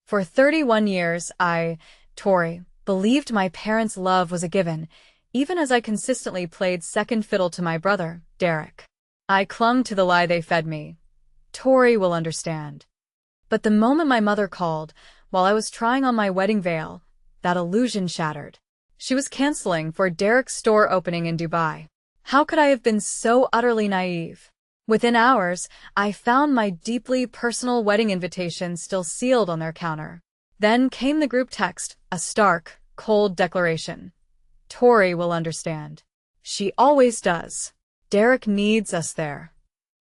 For 31 years, Tori, believed my parents' love was a given, even as I consistently played second fiddle to my brother, Derek. I clung to the lie they fed me. Tori will understand. But the moment my mother called, while I was trying on my wedding veil, that illusion shattered. She was canceling for Derek's store opening in Dubai. How could I have been so utterly naive? Within hours, I found my deeply personal wedding invitation still sealed on their counter. Then came the group text, a stark, cold declaration. Tori will understand. She always does. Derek needs us there.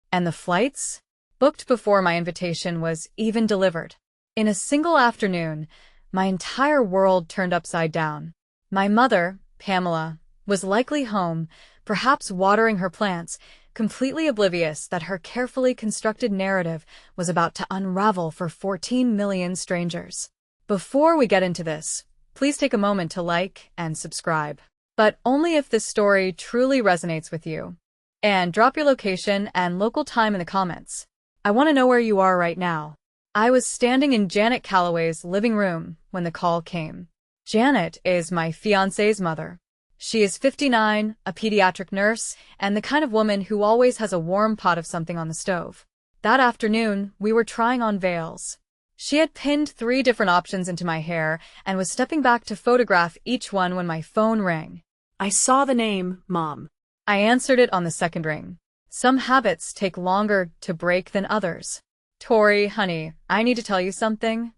And the flights? Booked before my invitation was even delivered. In a single afternoon, my entire world turned upside down. My mother, Pamela, was likely home, perhaps watering her plants, completely oblivious that her carefully constructed narrative was about to unravel for 14 million strangers. Before we get into this, please take a moment to like and subscribe. But only if this story truly resonates with you. And drop your location and local time in the comments. I want to know where you are right now. I was standing in Janet Calloway's living room when the call came. Janet is my fiancé's mother. She is 59, a pediatric nurse, and the kind of woman who always has a warm pot of something on the stove. That afternoon, we were trying on veils. She had pinned 3 different options into my hair and was stepping back to photograph each one when my phone rang. I saw the name, Mom. I answered it on the second ring. Some habits take longer to break than others. Tori, honey, I need to tell you something.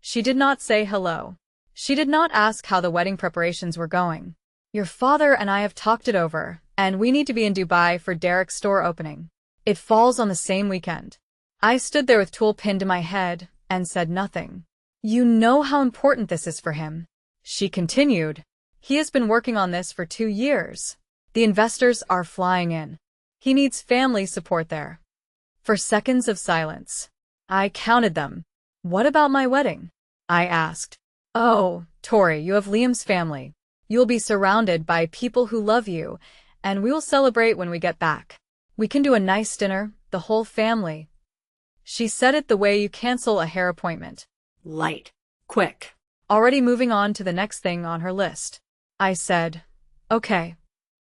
She did not say hello. She did not ask how the wedding preparations were going. Your father and I have talked it over, and we need to be in Dubai for Derek's store opening. It falls on the same weekend. I stood there with tulle pinned to my head and said nothing. You know how important this is for him. She continued. He has been working on this for 2 years. The investors are flying in. He needs family support there. For seconds of silence, I counted them. What about my wedding? I asked. Oh, Tori, you have Liam's family. You'll be surrounded by people who love you, and we will celebrate when we get back. We can do a nice dinner, the whole family. She said it the way you cancel a hair appointment. Light. Quick. Already moving on to the next thing on her list. I said, okay.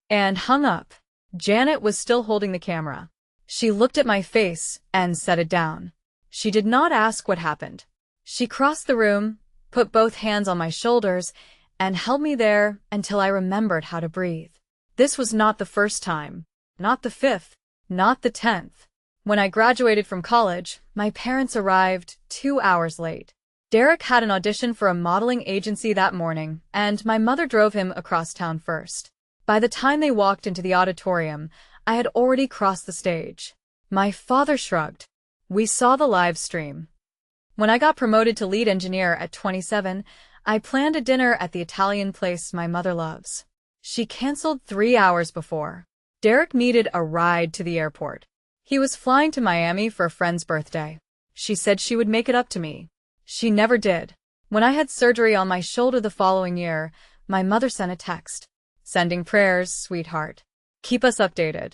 And hung up. Janet was still holding the camera. She looked at my face and set it down. She did not ask what happened. She crossed the room, put both hands on my shoulders, and held me there until I remembered how to breathe. This was not the first time, not the 5th, not the 10th. When I graduated from college, my parents arrived 2 hours late. Derek had an audition for a modeling agency that morning, and my mother drove him across town first. By the time they walked into the auditorium, I had already crossed the stage. My father shrugged. We saw the live stream. When I got promoted to lead engineer at 27, I planned a dinner at the Italian place my mother loves. She canceled 3 hours before. Derek needed a ride to the airport. He was flying to Miami for a friend's birthday. She said she would make it up to me. She never did. When I had surgery on my shoulder the following year, my mother sent a text. Sending prayers, sweetheart. Keep us updated.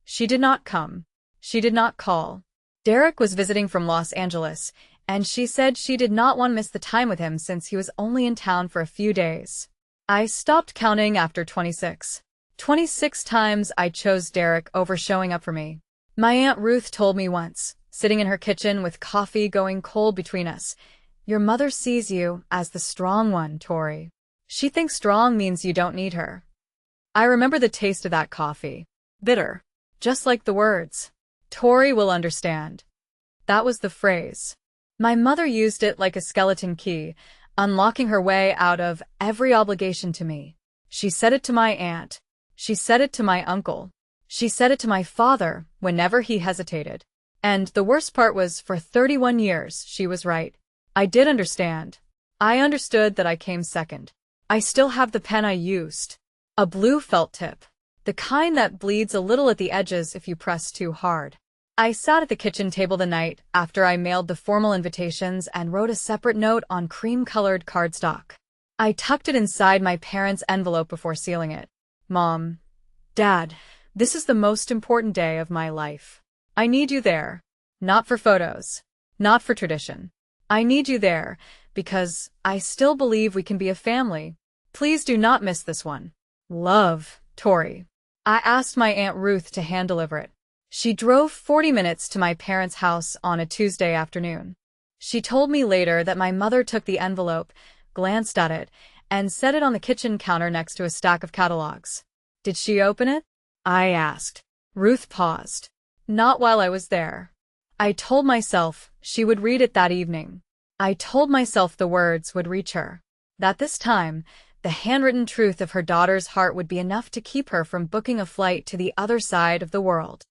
She did not come. She did not call. Derek was visiting from Los Angeles, and she said she did not want to miss the time with him since he was only in town for a few days. I stopped counting after 26. 26 times I chose Derek over showing up for me. My Aunt Ruth told me once, sitting in her kitchen with coffee going cold between us, your mother sees you as the strong one, Tori. She thinks strong means you don't need her. I remember the taste of that coffee. Bitter. Just like the words. Tori will understand. That was the phrase. My mother used it like a skeleton key, unlocking her way out of every obligation to me. She said it to my aunt. She said it to my uncle. She said it to my father whenever he hesitated. And the worst part was, for 31 years, she was right. I did understand. I understood that I came second. I still have the pen I used. A blue felt tip. The kind that bleeds a little at the edges if you press too hard. I sat at the kitchen table the night after I mailed the formal invitations and wrote a separate note on cream-colored cardstock. I tucked it inside my parents' envelope before sealing it. Mom, Dad, this is the most important day of my life. I need you there. Not for photos. Not for tradition. I need you there, because I still believe we can be a family. Please do not miss this one. Love, Tori. I asked my Aunt Ruth to hand-deliver it. She drove 40 minutes to my parents' house on a Tuesday afternoon. She told me later that my mother took the envelope, glanced at it, and set it on the kitchen counter next to a stack of catalogs. Did she open it? I asked. Ruth paused. Not while I was there. I told myself she would read it that evening. I told myself the words would reach her. That this time, the handwritten truth of her daughter's heart would be enough to keep her from booking a flight to the other side of the world.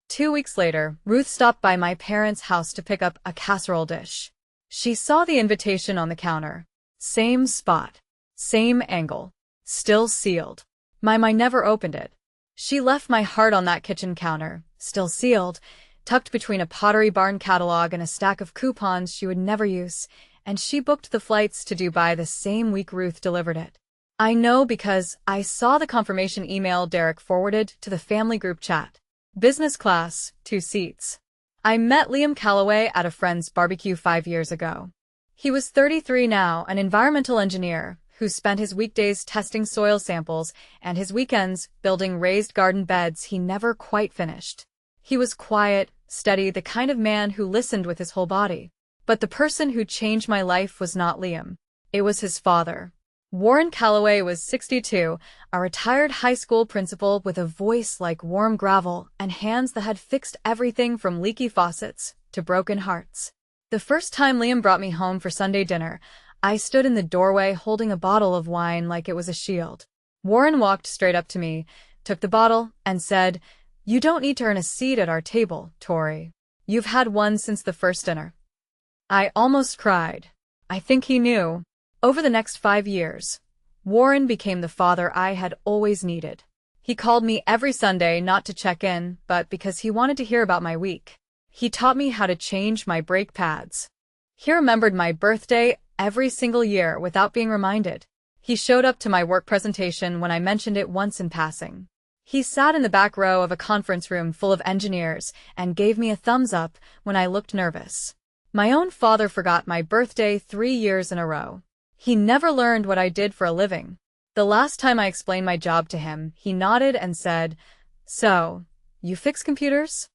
2 weeks later, Ruth stopped by my parents' house to pick up a casserole dish. She saw the invitation on the counter. Same spot. Same angle. Still sealed. My never opened it. She left my heart on that kitchen counter, still sealed, tucked between a Pottery Barn catalog and a stack of coupons she would never use, and she booked the flights to Dubai the same week Ruth delivered it. I know because I saw the confirmation email Derek forwarded to the family group chat. Business class, 2 seats. I met Liam Calloway at a friend's barbecue 5 years ago. He was 33 now, an environmental engineer who spent his weekdays testing soil samples and his weekends building raised garden beds he never quite finished. He was quiet, steady, the kind of man who listened with his whole body. But the person who changed my life was not Liam. It was his father. Warren Calloway was 62, a retired high school principal with a voice like warm gravel and hands that had fixed everything from leaky faucets to broken hearts. The first time Liam brought me home for Sunday dinner, I stood in the doorway holding a bottle of wine like it was a shield. Warren walked straight up to me, took the bottle, and said, "You don't need to earn a seat at our table, Tori. You've had one since the first dinner." I almost cried. I think he knew. Over the next 5 years, Warren became the father I had always needed. He called me every Sunday not to check in, but because he wanted to hear about my week. He taught me how to change my brake pads. He remembered my birthday every single year without being reminded. He showed up to my work presentation when I mentioned it once in passing. He sat in the back row of a conference room full of engineers and gave me a thumbs up when I looked nervous. My own father forgot my birthday 3 years in a row. He never learned what I did for a living. The last time I explained my job to him, he nodded and said, "So, you fix computers?"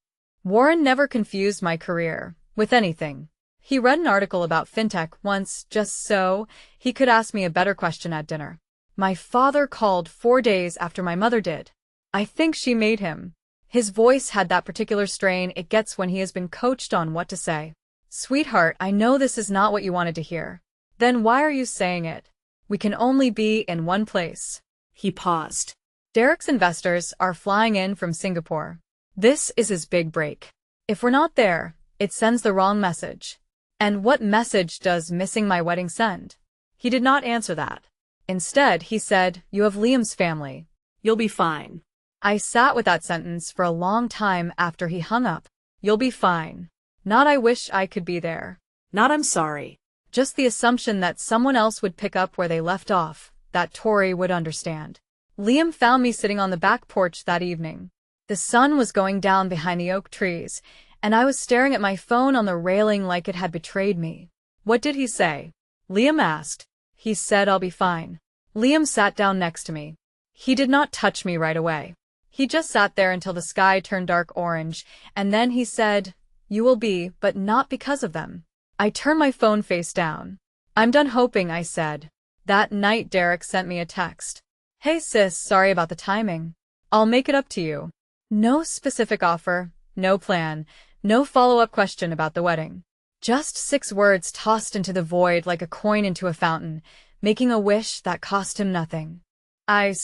Warren never confused my career with anything. He read an article about fintech once just so he could ask me a better question at dinner. My father called 4 days after my mother did. I think she made him. His voice had that particular strain it gets when he has been coached on what to say. "Sweetheart, I know this is not what you wanted to hear." "Then why are you saying it? We can only be in one place." He paused. Derek's investors are flying in from Singapore. This is his big break. If we're not there, it sends the wrong message. And what message does missing my wedding send? He did not answer that. Instead, he said, "You have Liam's family. You'll be fine." I sat with that sentence for a long time after he hung up. You'll be fine. Not I wish I could be there. Not I'm sorry. Just the assumption that someone else would pick up where they left off, that Tori would understand. Liam found me sitting on the back porch that evening. The sun was going down behind the oak trees, and I was staring at my phone on the railing like it had betrayed me. "What did he say?" Liam asked. "He said I'll be fine." Liam sat down next to me. He did not touch me right away. He just sat there until the sky turned dark orange, and then he said, "You will be, but not because of them." I turned my phone face down. "I'm done hoping," I said. That night Derek sent me a text. "Hey sis, sorry about the timing. I'll make it up to you." No specific offer, no plan, no follow-up question about the wedding. Just 6 words tossed into the void like a coin into a fountain, making a wish that cost him nothing. I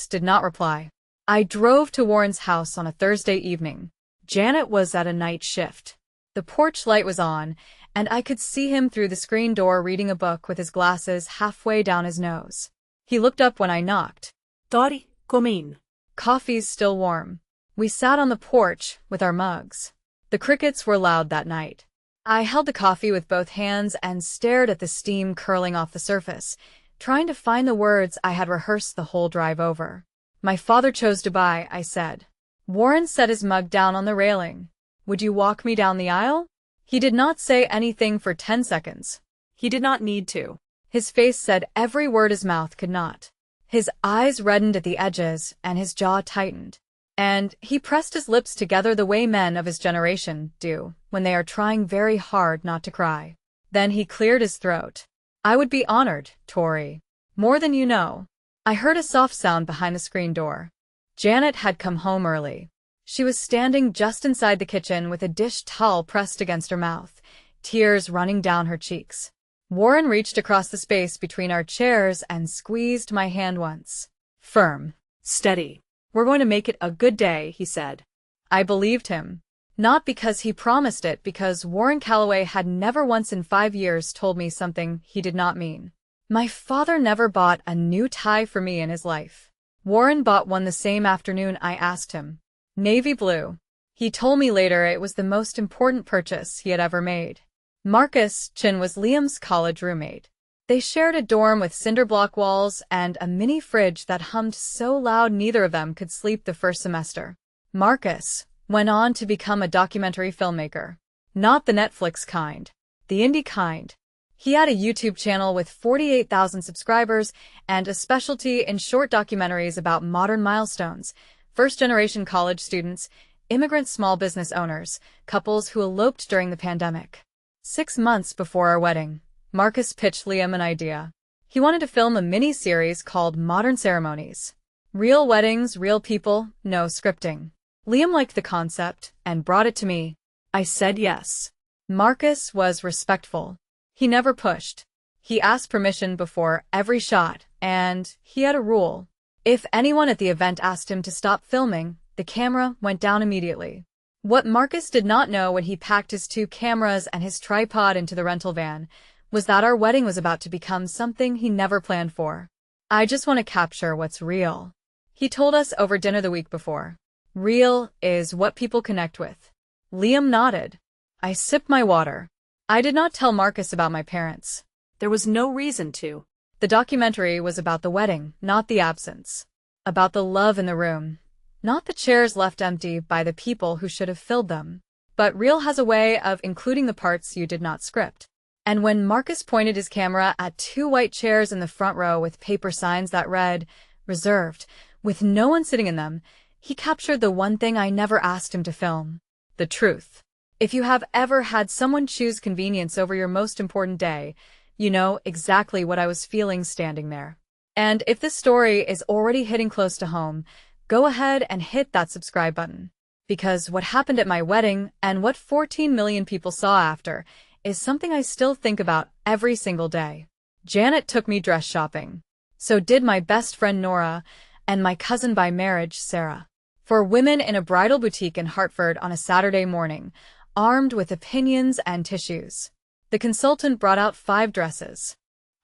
did not reply. I drove to Warren's house on a Thursday evening. Janet was at a night shift. The porch light was on, and I could see him through the screen door reading a book with his glasses halfway down his nose. He looked up when I knocked. "Tori, come in." Coffee's still warm. We sat on the porch with our mugs. The crickets were loud that night. I held the coffee with both hands and stared at the steam curling off the surface, trying to find the words I had rehearsed the whole drive over. "My father chose Dubai," I said. Warren set his mug down on the railing. "Would you walk me down the aisle?" He did not say anything for 10 seconds. He did not need to. His face said every word his mouth could not. His eyes reddened at the edges, and his jaw tightened. And he pressed his lips together the way men of his generation do when they are trying very hard not to cry. Then he cleared his throat. I would be honored, Tori. More than you know. I heard a soft sound behind the screen door. Janet had come home early. She was standing just inside the kitchen with a dish towel pressed against her mouth, tears running down her cheeks. Warren reached across the space between our chairs and squeezed my hand once. Firm. Steady. We're going to make it a good day, He said. I believed him. Not because he promised it, because Warren Calloway had never once in 5 years told me something he did not mean. My father never bought a new tie for me in his life. Warren bought one the same afternoon I asked him. Navy blue. He told me later it was the most important purchase he had ever made. Marcus Chin was Liam's college roommate. They shared a dorm with cinder block walls and a mini fridge that hummed so loud neither of them could sleep the first semester. Marcus went on to become a documentary filmmaker. Not the Netflix kind. The indie kind. He had a YouTube channel with 48,000 subscribers and a specialty in short documentaries about modern milestones, first-generation college students, immigrant small business owners, couples who eloped during the pandemic. 6 months before our wedding, Marcus pitched Liam an idea. He wanted to film a mini-series called Modern Ceremonies. Real weddings, real people, no scripting. Liam liked the concept and brought it to me. I said yes. Marcus was respectful. He never pushed. He asked permission before every shot, and he had a rule. If anyone at the event asked him to stop filming, the camera went down immediately. What Marcus did not know when he packed his 2 cameras and his tripod into the rental van was that our wedding was about to become something he never planned for. I just want to capture what's real. He told us over dinner the week before. Real is what people connect with. Liam nodded. I sipped my water. I did not tell Marcus about my parents. There was no reason to. The documentary was about the wedding, not the absence. About the love in the room. Not the chairs left empty by the people who should have filled them. But Reel has a way of including the parts you did not script. And when Marcus pointed his camera at 2 white chairs in the front row with paper signs that read, reserved, with no one sitting in them, he captured the one thing I never asked him to film. The truth. If you have ever had someone choose convenience over your most important day, you know exactly what I was feeling standing there. And if this story is already hitting close to home, go ahead and hit that subscribe button. Because what happened at my wedding and what 14 million people saw after is something I still think about every single day. Janet took me dress shopping. So did my best friend Nora and my cousin by marriage, Sarah. For women in a bridal boutique in Hartford on a Saturday morning, armed with opinions and tissues. The consultant brought out 5 dresses.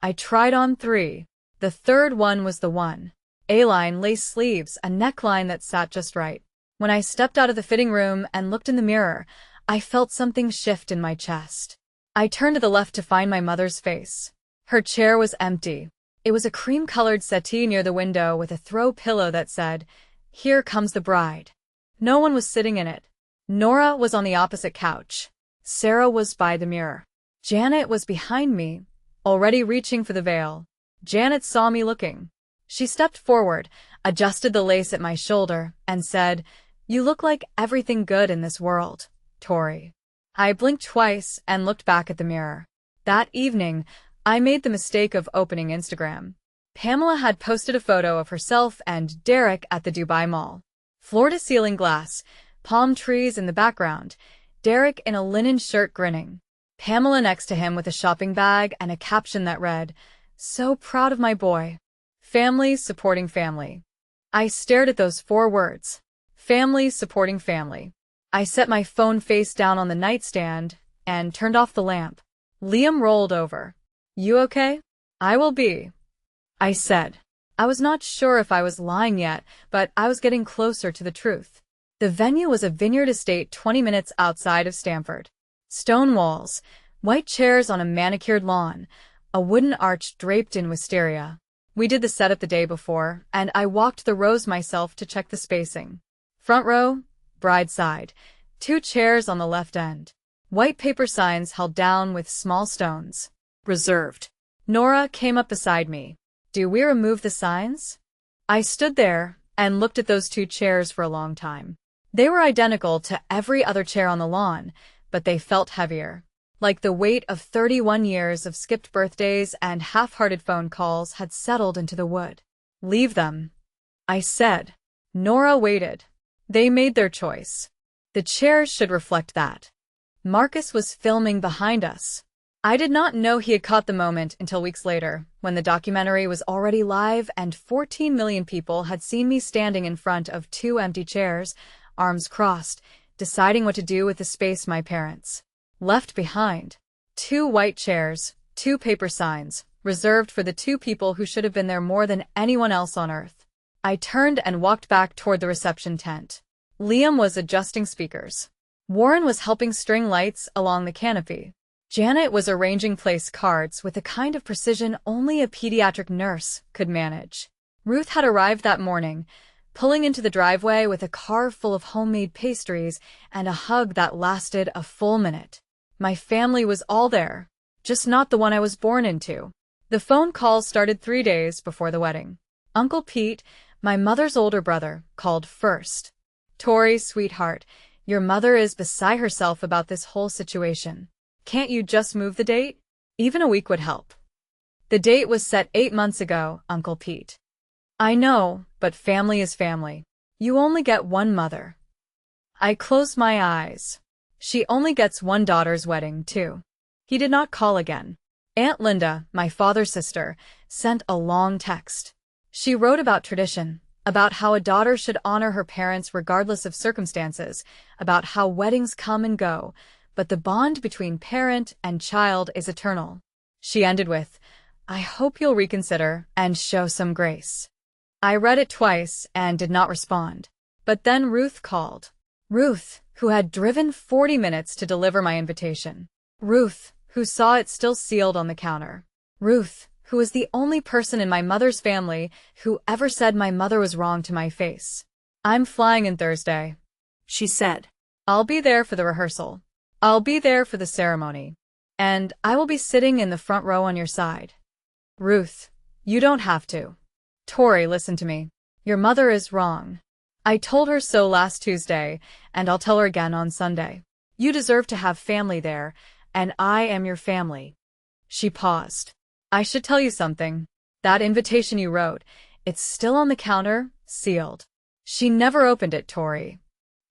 I tried on 3. The third one was the one. A-line lace sleeves, a neckline that sat just right. When I stepped out of the fitting room and looked in the mirror, I felt something shift in my chest. I turned to the left to find my mother's face. Her chair was empty. It was a cream-colored settee near the window with a throw pillow that said, "Here comes the bride." No one was sitting in it. Nora was on the opposite couch. Sarah was by the mirror. Janet was behind me, already reaching for the veil. Janet saw me looking. She stepped forward, adjusted the lace at my shoulder, and said, "You look like everything good in this world, Tori." I blinked twice and looked back at the mirror. That evening, I made the mistake of opening Instagram. Pamela had posted a photo of herself and Derek at the Dubai Mall. Floor-to-ceiling glass, palm trees in the background, Derek in a linen shirt grinning. Pamela next to him with a shopping bag and a caption that read, "So proud of my boy." Family supporting family. I stared at those 4 words. Family supporting family. I set my phone face down on the nightstand and turned off the lamp. Liam rolled over. "You okay?" "I will be," I said. I was not sure if I was lying yet, but I was getting closer to the truth. The venue was a vineyard estate 20 minutes outside of Stamford. Stone walls, white chairs on a manicured lawn, a wooden arch draped in wisteria. We did the setup the day before, and I walked the rows myself to check the spacing. Front row, bride side, 2 chairs on the left end. White paper signs held down with small stones. Reserved. Nora came up beside me. Do we remove the signs? I stood there and looked at those two chairs for a long time. They were identical to every other chair on the lawn, but they felt heavier. Like the weight of 31 years of skipped birthdays and half-hearted phone calls had settled into the wood. Leave them, I said. Nora waited. They made their choice. The chairs should reflect that. Marcus was filming behind us. I did not know he had caught the moment until weeks later, when the documentary was already live and 14 million people had seen me standing in front of two empty chairs, arms crossed, deciding what to do with the space my parents left behind. Two white chairs, two paper signs, reserved for the two people who should have been there more than anyone else on earth. I turned and walked back toward the reception tent. Liam was adjusting speakers. Warren was helping string lights along the canopy. Janet was arranging place cards with a kind of precision only a pediatric nurse could manage. Ruth had arrived that morning, pulling into the driveway with a car full of homemade pastries and a hug that lasted a full minute. My family was all there, just not the one I was born into. The phone calls started 3 days before the wedding. Uncle Pete, my mother's older brother, called first. Tori, sweetheart, your mother is beside herself about this whole situation. Can't you just move the date? Even a week would help. The date was set 8 months ago, Uncle Pete. I know, but family is family. You only get one mother. I closed my eyes. She only gets one daughter's wedding, too. He did not call again. Aunt Linda, my father's sister, sent a long text. She wrote about tradition, about how a daughter should honor her parents regardless of circumstances, about how weddings come and go, but the bond between parent and child is eternal. She ended with, I hope you'll reconsider and show some grace. I read it twice and did not respond. But then Ruth called. Ruth, who had driven 40 minutes to deliver my invitation. Ruth, who saw it still sealed on the counter. Ruth, who was the only person in my mother's family who ever said my mother was wrong to my face. I'm flying in Thursday, she said. I'll be there for the rehearsal. I'll be there for the ceremony. And I will be sitting in the front row on your side. Ruth, you don't have to. Tori, listen to me. Your mother is wrong. I told her so last Tuesday, and I'll tell her again on Sunday. You deserve to have family there, and I am your family. She paused. I should tell you something. That invitation you wrote, it's still on the counter, sealed. She never opened it, Tori.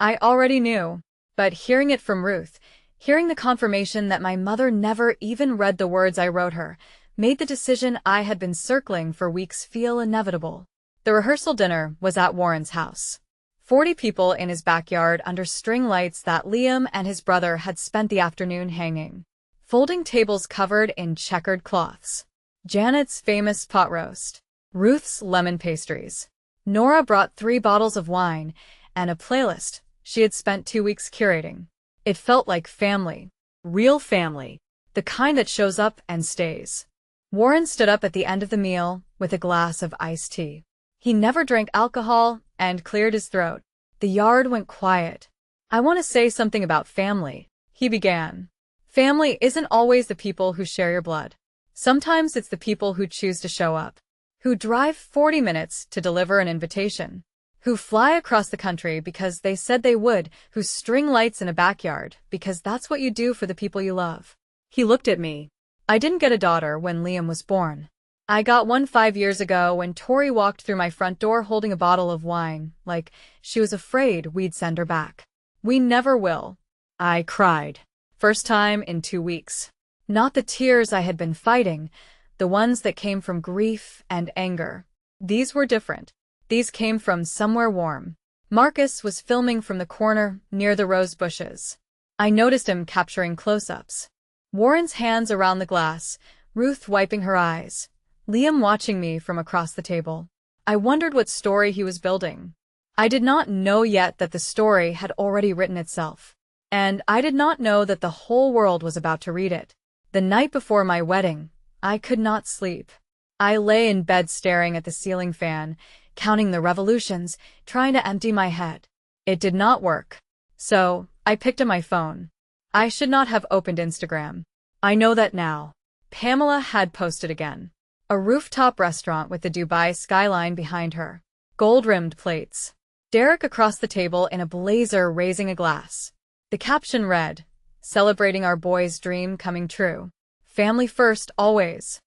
I already knew, but hearing it from Ruth, hearing the confirmation that my mother never even read the words I wrote her, made the decision I had been circling for weeks feel inevitable. The rehearsal dinner was at Warren's house. 40 people in his backyard under string lights that Liam and his brother had spent the afternoon hanging. Folding tables covered in checkered cloths. Janet's famous pot roast. Ruth's lemon pastries. Nora brought 3 bottles of wine and a playlist she had spent 2 weeks curating. It felt like family. Real family. The kind that shows up and stays. Warren stood up at the end of the meal with a glass of iced tea. He never drank alcohol and cleared his throat. The yard went quiet. I want to say something about family, he began. Family isn't always the people who share your blood. Sometimes it's the people who choose to show up, who drive 40 minutes to deliver an invitation, who fly across the country because they said they would, who string lights in a backyard because that's what you do for the people you love. He looked at me. I didn't get a daughter when Liam was born. I got one 5 years ago when Tori walked through my front door holding a bottle of wine, like she was afraid we'd send her back. We never will. I cried. First time in 2 weeks. Not the tears I had been fighting, the ones that came from grief and anger. These were different. These came from somewhere warm. Marcus was filming from the corner near the rose bushes. I noticed him capturing close-ups. Warren's hands around the glass, Ruth wiping her eyes, Liam watching me from across the table. I wondered what story he was building. I did not know yet that the story had already written itself. And I did not know that the whole world was about to read it. The night before my wedding, I could not sleep. I lay in bed staring at the ceiling fan, counting the revolutions, trying to empty my head. It did not work. So, I picked up my phone. I should not have opened Instagram. I know that now. Pamela had posted again. A rooftop restaurant with the Dubai skyline behind her. Gold-rimmed plates. Derek across the table in a blazer raising a glass. The caption read, "Celebrating our boy's dream coming true. Family first always.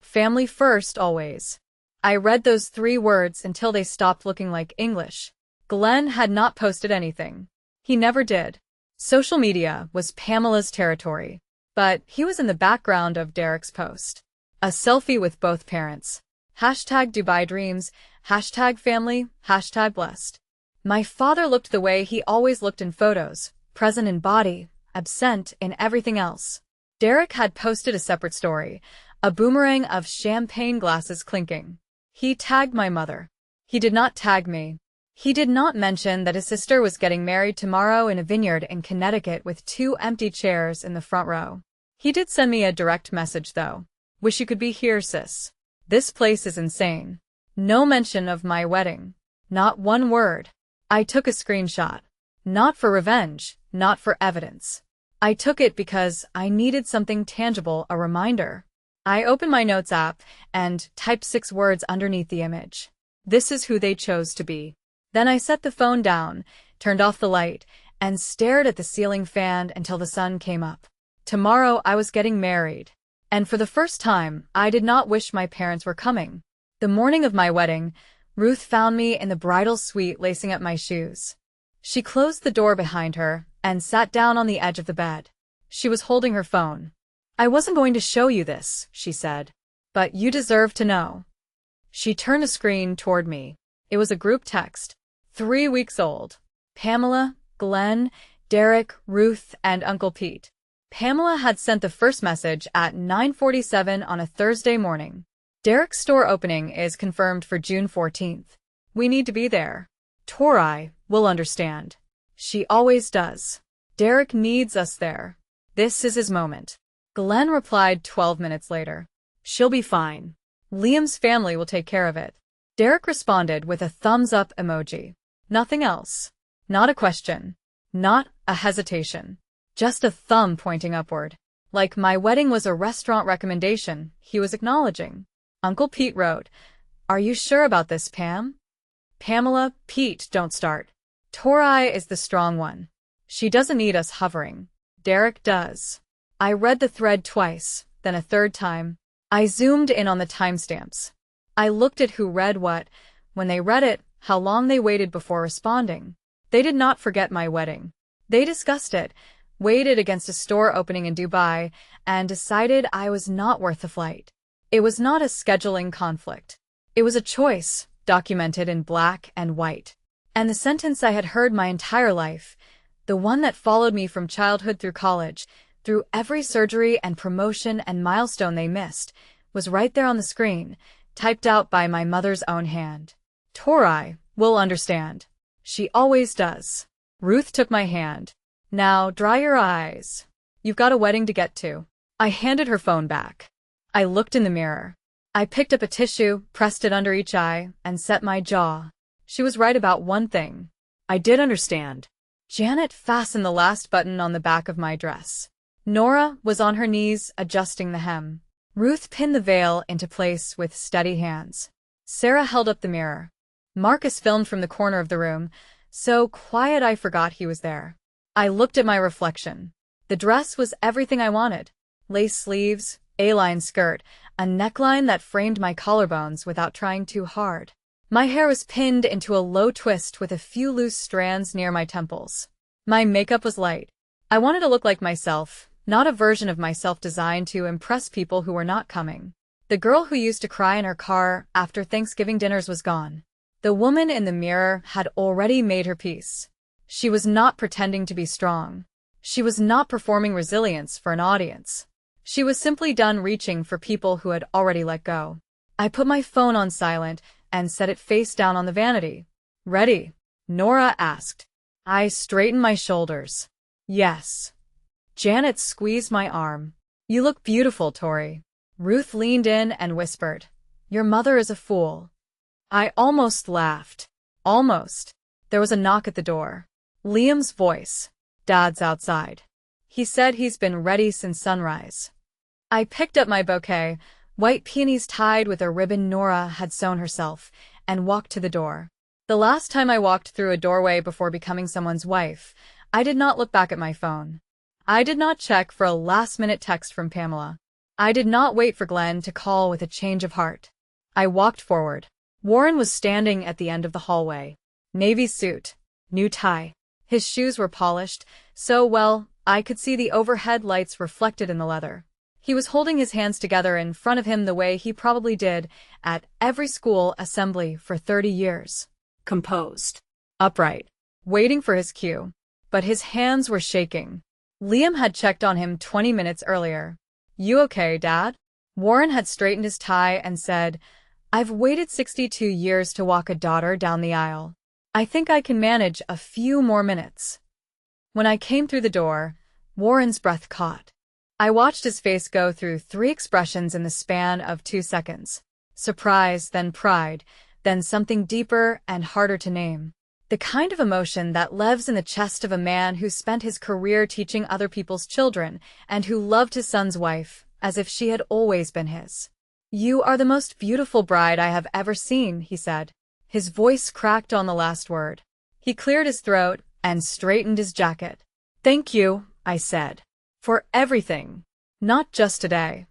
Family first always." I read those 3 words until they stopped looking like English. Glenn had not posted anything. He never did. Social media was Pamela's territory. But he was in the background of Derek's post. A selfie with both parents. Hashtag Dubai dreams, hashtag family, hashtag blessed. My father looked the way he always looked in photos, present in body, absent in everything else. Derek had posted a separate story, a boomerang of champagne glasses clinking. He tagged my mother. He did not tag me. He did not mention that his sister was getting married tomorrow in a vineyard in Connecticut with 2 empty chairs in the front row. He did send me a direct message though. "Wish you could be here, sis. This place is insane." No mention of my wedding. Not one word. I took a screenshot. Not for revenge, not for evidence. I took it because I needed something tangible, a reminder. I opened my notes app and typed 6 words underneath the image. This is who they chose to be. Then I set the phone down, turned off the light, and stared at the ceiling fan until the sun came up. Tomorrow I was getting married. And for the first time, I did not wish my parents were coming. The morning of my wedding, Ruth found me in the bridal suite lacing up my shoes. She closed the door behind her and sat down on the edge of the bed. She was holding her phone. "I wasn't going to show you this," she said. "But you deserve to know." She turned the screen toward me. It was a group text. 3 weeks old. Pamela, Glenn, Derek, Ruth, and Uncle Pete. Pamela had sent the first message at 9:47 on a Thursday morning. "Derek's store opening is confirmed for June 14th. We need to be there. Tori will understand. She always does. Derek needs us there. This is his moment." Glenn replied 12 minutes later. "She'll be fine. Liam's family will take care of it." Derek responded with a thumbs-up emoji. Nothing else. Not a question. Not a hesitation. Just a thumb pointing upward. Like my wedding was a restaurant recommendation, he was acknowledging. Uncle Pete wrote, "Are you sure about this, Pam?" "Pamela, Pete, don't start. Tori is the strong one. She doesn't need us hovering. Derek does." I read the thread twice, then a third time. I zoomed in on the timestamps. I looked at who read what, when they read it, how long they waited before responding. They did not forget my wedding. They discussed it, weighed it against a store opening in Dubai, and decided I was not worth the flight. It was not a scheduling conflict. It was a choice, documented in black and white. And the sentence I had heard my entire life, the one that followed me from childhood through college, through every surgery and promotion and milestone they missed, was right there on the screen, typed out by my mother's own hand. "Tori will understand. She always does." Ruth took my hand. "Now dry your eyes. You've got a wedding to get to." I handed her phone back. I looked in the mirror. I picked up a tissue, pressed it under each eye, and set my jaw. She was right about one thing. I did understand. Janet fastened the last button on the back of my dress. Nora was on her knees, adjusting the hem. Ruth pinned the veil into place with steady hands. Sarah held up the mirror. Marcus filmed from the corner of the room, so quiet I forgot he was there. I looked at my reflection. The dress was everything I wanted. Lace sleeves, A-line skirt, a neckline that framed my collarbones without trying too hard. My hair was pinned into a low twist with a few loose strands near my temples. My makeup was light. I wanted to look like myself, not a version of myself designed to impress people who were not coming. The girl who used to cry in her car after Thanksgiving dinners was gone. The woman in the mirror had already made her peace. She was not pretending to be strong. She was not performing resilience for an audience. She was simply done reaching for people who had already let go. I put my phone on silent and set it face down on the vanity. "Ready?" Nora asked. I straightened my shoulders. "Yes." Janet squeezed my arm. "You look beautiful, Tori." Ruth leaned in and whispered, "Your mother is a fool." I almost laughed. Almost. There was a knock at the door. Liam's voice. "Dad's outside." He said he's been ready since sunrise. I picked up my bouquet, white peonies tied with a ribbon Nora had sewn herself, and walked to the door. The last time I walked through a doorway before becoming someone's wife, I did not look back at my phone. I did not check for a last-minute text from Pamela. I did not wait for Glenn to call with a change of heart. I walked forward. Warren was standing at the end of the hallway. Navy suit, new tie. His shoes were polished, so well I could see the overhead lights reflected in the leather. He was holding his hands together in front of him the way he probably did at every school assembly for 30 years. Composed. Upright. Waiting for his cue. But his hands were shaking. Liam had checked on him 20 minutes earlier. "You okay, Dad?" Warren had straightened his tie and said, "I've waited 62 years to walk a daughter down the aisle. I think I can manage a few more minutes." When I came through the door, Warren's breath caught. I watched his face go through 3 expressions in the span of 2 seconds. Surprise, then pride, then something deeper and harder to name. The kind of emotion that lives in the chest of a man who spent his career teaching other people's children and who loved his son's wife as if she had always been his. "You are the most beautiful bride I have ever seen," he said. His voice cracked on the last word. He cleared his throat and straightened his jacket. "Thank you," I said. "For everything. Not just today."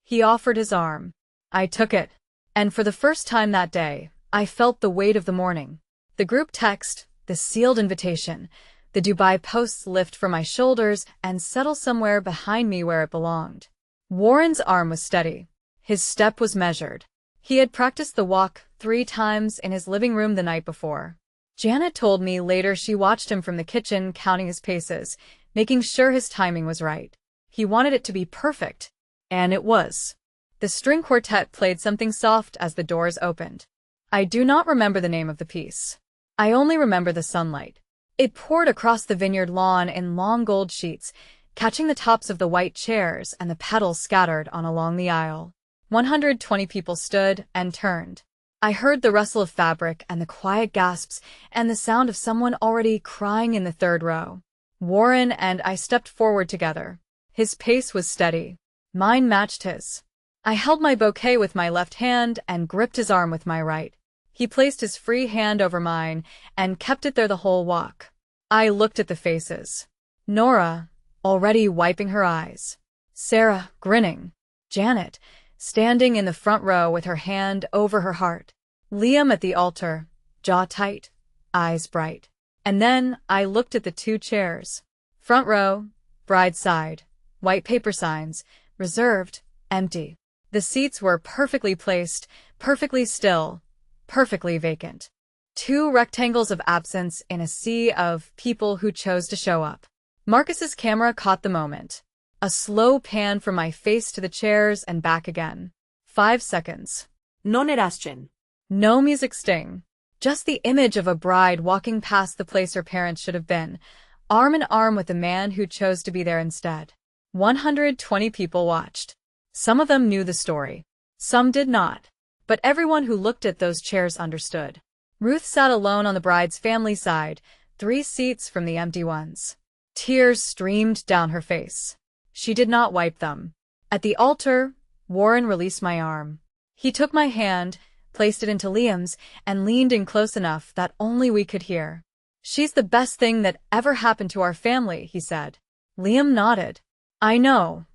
He offered his arm. I took it. And for the first time that day, I felt the weight of the morning. The group text, the sealed invitation, the Dubai posts lift from my shoulders and settle somewhere behind me where it belonged. Warren's arm was steady. His step was measured. He had practiced the walk 3 times in his living room the night before. Janet told me later she watched him from the kitchen counting his paces, making sure his timing was right. He wanted it to be perfect. And it was. The string quartet played something soft as the doors opened. I do not remember the name of the piece. I only remember the sunlight. It poured across the vineyard lawn in long gold sheets, catching the tops of the white chairs and the petals scattered on along the aisle. 120 people stood and turned. I heard the rustle of fabric and the quiet gasps and the sound of someone already crying in the 3rd row. Warren and I stepped forward together. His pace was steady. Mine matched his. I held my bouquet with my left hand and gripped his arm with my right. He placed his free hand over mine and kept it there the whole walk. I looked at the faces. Nora, already wiping her eyes. Sarah, grinning. Janet, standing in the front row with her hand over her heart. Liam at the altar, jaw tight, eyes bright. And then I looked at the 2 chairs. Front row, bride's side, white paper signs, reserved, empty. The seats were perfectly placed, perfectly still, perfectly vacant. 2 rectangles of absence in a sea of people who chose to show up. Marcus's camera caught the moment. A slow pan from my face to the chairs and back again. 5 seconds. Non erasgen. No music sting. Just the image of a bride walking past the place her parents should have been, arm in arm with the man who chose to be there instead. 120 people watched. Some of them knew the story. Some did not. But everyone who looked at those chairs understood. Ruth sat alone on the bride's family side, 3 seats from the empty ones. Tears streamed down her face. She did not wipe them. At the altar, Warren released my arm. He took my hand, placed it into Liam's, and leaned in close enough that only we could hear. "She's the best thing that ever happened to our family," he said. Liam nodded. "I know."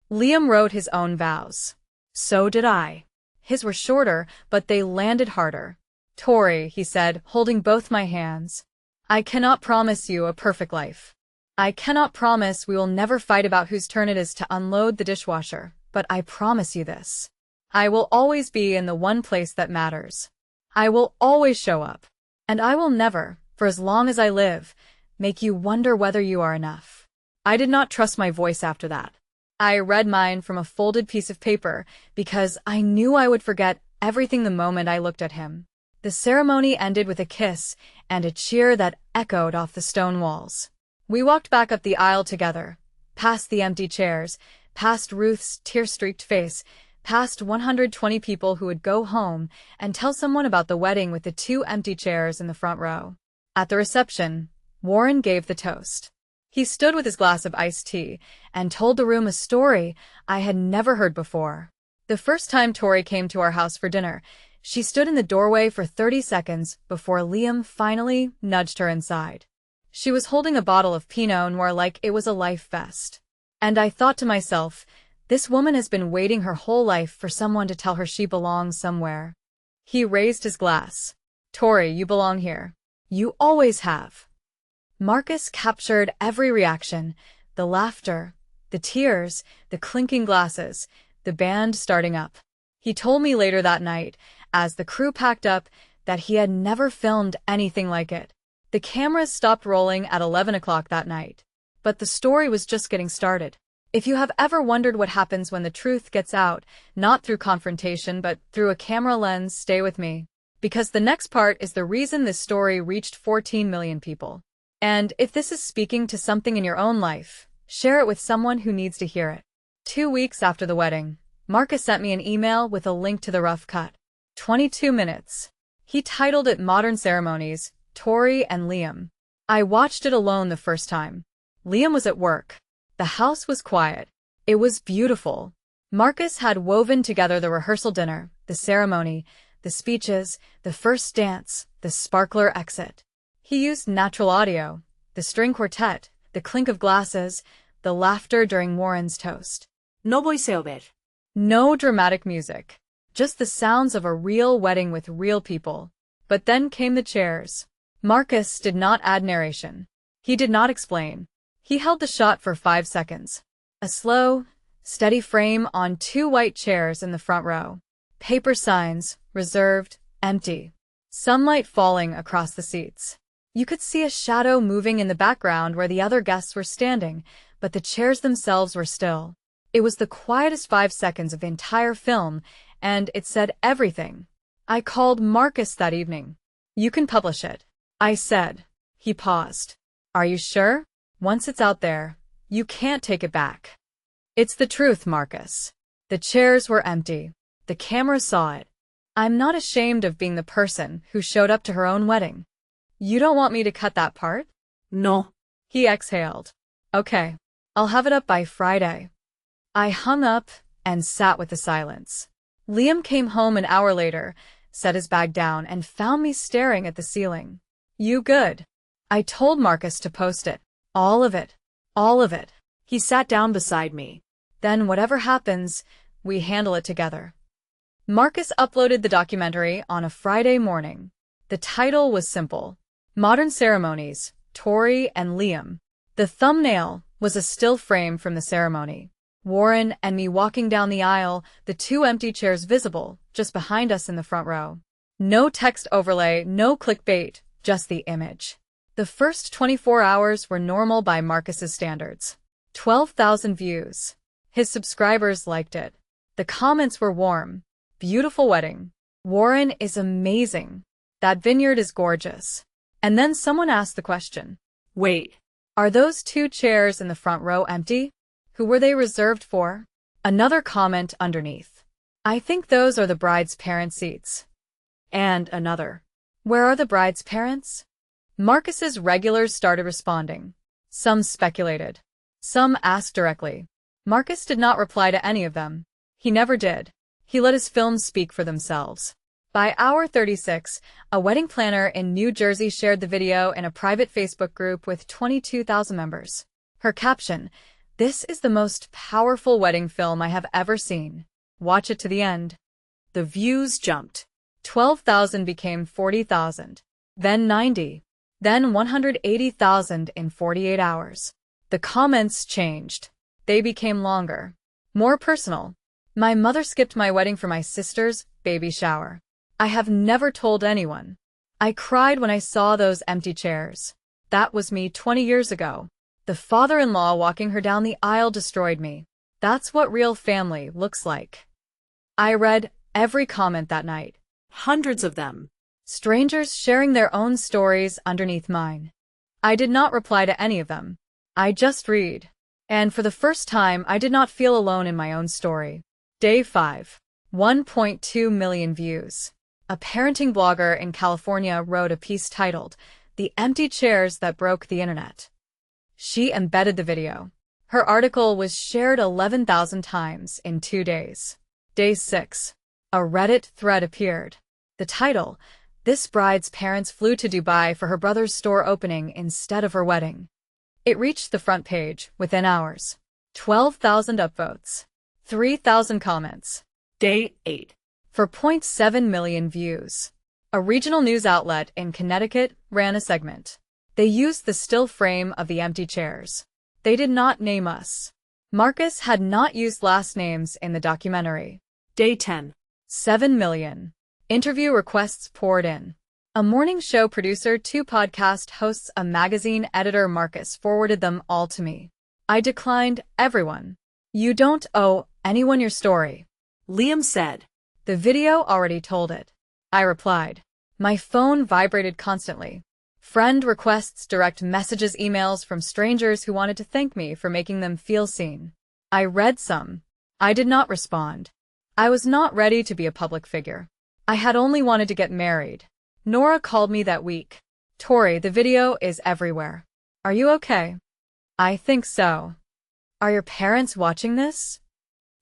Liam wrote his own vows. So did I. His were shorter, but they landed harder. "Tori," he said, holding both my hands. "I cannot promise you a perfect life. I cannot promise we will never fight about whose turn it is to unload the dishwasher, but I promise you this. I will always be in the one place that matters. I will always show up. And I will never, for as long as I live, make you wonder whether you are enough." I did not trust my voice after that. I read mine from a folded piece of paper because I knew I would forget everything the moment I looked at him. The ceremony ended with a kiss and a cheer that echoed off the stone walls. We walked back up the aisle together, past the empty chairs, past Ruth's tear-streaked face, past 120 people who would go home and tell someone about the wedding with the 2 empty chairs in the front row. At the reception, Warren gave the toast. He stood with his glass of iced tea and told the room a story I had never heard before. The first time Tori came to our house for dinner, she stood in the doorway for 30 seconds before Liam finally nudged her inside. She was holding a bottle of Pinot Noir like it was a life vest. And I thought to myself, this woman has been waiting her whole life for someone to tell her she belongs somewhere. He raised his glass. Tori, you belong here. You always have. Marcus captured every reaction, the laughter, the tears, the clinking glasses, the band starting up. He told me later that night, as the crew packed up, that he had never filmed anything like it. The cameras stopped rolling at 11 o'clock that night. But the story was just getting started. If you have ever wondered what happens when the truth gets out, not through confrontation but through a camera lens, stay with me. Because the next part is the reason this story reached 14 million people. And if this is speaking to something in your own life, share it with someone who needs to hear it. 2 weeks after the wedding, Marcus sent me an email with a link to the rough cut. 22 minutes. He titled it Modern Ceremonies, Tori and Liam. I watched it alone the first time. Liam was at work. The house was quiet. It was beautiful. Marcus had woven together the rehearsal dinner, the ceremony, the speeches, the first dance, the sparkler exit. He used natural audio, the string quartet, the clink of glasses, the laughter during Warren's toast. No voiceover. No dramatic music. Just the sounds of a real wedding with real people. But then came the chairs. Marcus did not add narration. He did not explain. He held the shot for 5 seconds. A slow, steady frame on 2 white chairs in the front row. Paper signs, reserved, empty. Sunlight falling across the seats. You could see a shadow moving in the background where the other guests were standing, but the chairs themselves were still. It was the quietest 5 seconds of the entire film, and it said everything. I called Marcus that evening. You can publish it, I said. He paused. Are you sure? Once it's out there, you can't take it back. It's the truth, Marcus. The chairs were empty. The camera saw it. I'm not ashamed of being the person who showed up to her own wedding. You don't want me to cut that part? No. He exhaled. Okay, I'll have it up by Friday. I hung up and sat with the silence. Liam came home an hour later, set his bag down, and found me staring at the ceiling. You good? I told Marcus to post it. All of it. All of it. He sat down beside me. Then whatever happens, we handle it together. Marcus uploaded the documentary on a Friday morning. The title was simple. Modern Ceremonies, Tori and Liam. The thumbnail was a still frame from the ceremony. Warren and me walking down the aisle, the 2 empty chairs visible, just behind us in the front row. No text overlay, no clickbait, just the image. The first 24 hours were normal by Marcus's standards. 12,000 views. His subscribers liked it. The comments were warm. Beautiful wedding. Warren is amazing. That vineyard is gorgeous. And then someone asked the question. Wait. Are those 2 chairs in the front row empty? Who were they reserved for? Another comment underneath. I think those are the bride's parents' seats. And another. Where are the bride's parents? Marcus's regulars started responding. Some speculated. Some asked directly. Marcus did not reply to any of them. He never did. He let his films speak for themselves. By hour 36, a wedding planner in New Jersey shared the video in a private Facebook group with 22,000 members. Her caption, "This is the most powerful wedding film I have ever seen. Watch it to the end." The views jumped. 12,000 became 40,000. Then 90. Then 180,000 in 48 hours. The comments changed. They became longer. More personal. My mother skipped my wedding for my sister's baby shower. I have never told anyone. I cried when I saw those empty chairs. That was me 20 years ago. The father-in-law walking her down the aisle destroyed me. That's what real family looks like. I read every comment that night. Hundreds of them. Strangers sharing their own stories underneath mine. I did not reply to any of them. I just read. And for the first time, I did not feel alone in my own story. Day 5. 1.2 million views. A parenting blogger in California wrote a piece titled, "The Empty Chairs That Broke the Internet." She embedded the video. Her article was shared 11,000 times in 2 days. Day 6. A Reddit thread appeared. The title: "This bride's parents flew to Dubai for her brother's store opening instead of her wedding." It reached the front page within hours. 12,000 upvotes. 3,000 comments. Day 8. 4.7 million views. A regional news outlet in Connecticut ran a segment. They used the still frame of the empty chairs. They did not name us. Marcus had not used last names in the documentary. Day 10. 7 million. Interview requests poured in. A morning show producer, 2 podcast hosts, a magazine editor. Marcus forwarded them all to me. I declined everyone. "You don't owe anyone your story," Liam said. "The video already told it," I replied. My phone vibrated constantly. Friend requests, direct messages, emails from strangers who wanted to thank me for making them feel seen. I read some. I did not respond. I was not ready to be a public figure. I had only wanted to get married. Nora called me that week. "Tori, the video is everywhere. Are you okay?" "I think so." "Are your parents watching this?"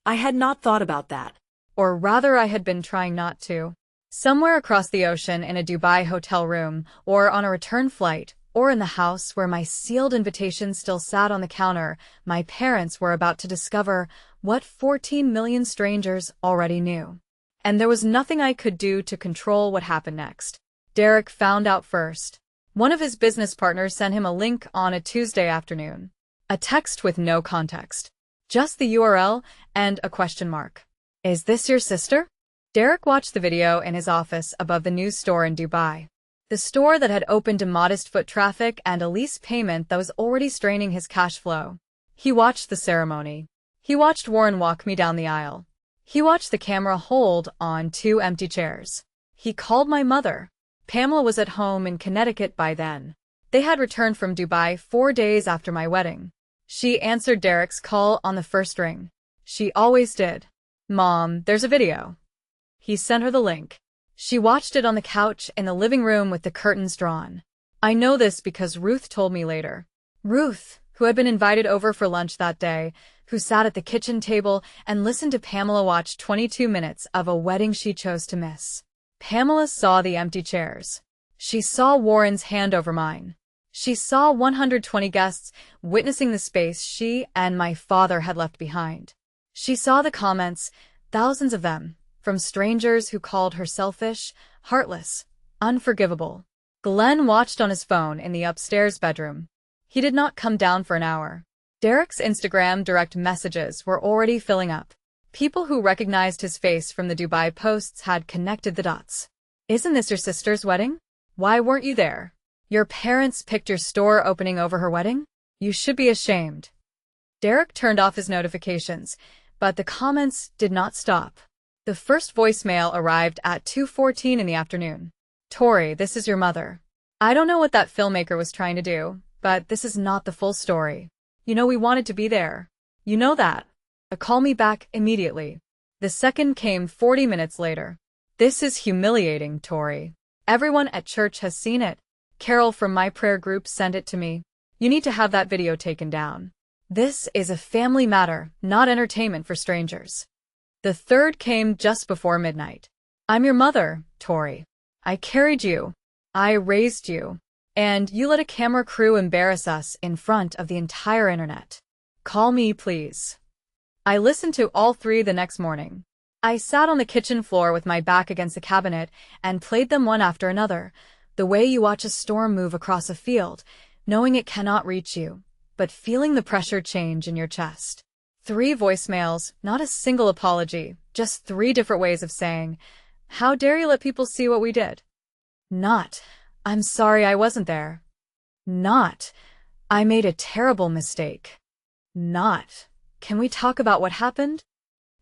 I had not thought about that. Or rather, I had been trying not to. Somewhere across the ocean, in a Dubai hotel room, or on a return flight, or in the house where my sealed invitation still sat on the counter, my parents were about to discover what 14 million strangers already knew. And there was nothing I could do to control what happened next. Derek found out first. One of his business partners sent him a link on a Tuesday afternoon. A text with no context. Just the URL and a question mark. "Is this your sister?" Derek watched the video in his office above the news store in Dubai. The store that had opened to modest foot traffic and a lease payment that was already straining his cash flow. He watched the ceremony. He watched Warren walk me down the aisle. He watched the camera hold on 2 empty chairs. He called my mother. Pamela was at home in Connecticut by then. They had returned from Dubai 4 days after my wedding. She answered Derek's call on the first ring. She always did. "Mom, there's a video." He sent her the link. She watched it on the couch in the living room with the curtains drawn. I know this because Ruth told me later. Ruth, who had been invited over for lunch that day, who sat at the kitchen table and listened to Pamela watch 22 minutes of a wedding she chose to miss. Pamela saw the empty chairs. She saw Warren's hand over mine. She saw 120 guests witnessing the space she and my father had left behind. She saw the comments, thousands of them, from strangers who called her selfish, heartless, unforgivable. Glenn watched on his phone in the upstairs bedroom. He did not come down for an hour. Derek's Instagram direct messages were already filling up. People who recognized his face from the Dubai posts had connected the dots. "Isn't this your sister's wedding? Why weren't you there? Your parents picked your store opening over her wedding? You should be ashamed." Derek turned off his notifications, but the comments did not stop. The first voicemail arrived at 2:14 in the afternoon. "Tori, this is your mother. I don't know what that filmmaker was trying to do, but this is not the full story. You know we wanted to be there. You know that. Call me back immediately." The second came 40 minutes later. "This is humiliating, Tori. Everyone at church has seen it. Carol from my prayer group sent it to me. You need to have that video taken down. This is a family matter, not entertainment for strangers." The third came just before midnight. "I'm your mother, Tori. I carried you. I raised you. And you let a camera crew embarrass us in front of the entire internet. Call me, please." I listened to all 3 the next morning. I sat on the kitchen floor with my back against the cabinet and played them one after another, the way you watch a storm move across a field, knowing it cannot reach you, but feeling the pressure change in your chest. 3 voicemails, not a single apology, just 3 different ways of saying, "How dare you let people see what we did?" Not, "I'm sorry I wasn't there." Not, "I made a terrible mistake." Not, "Can we talk about what happened?"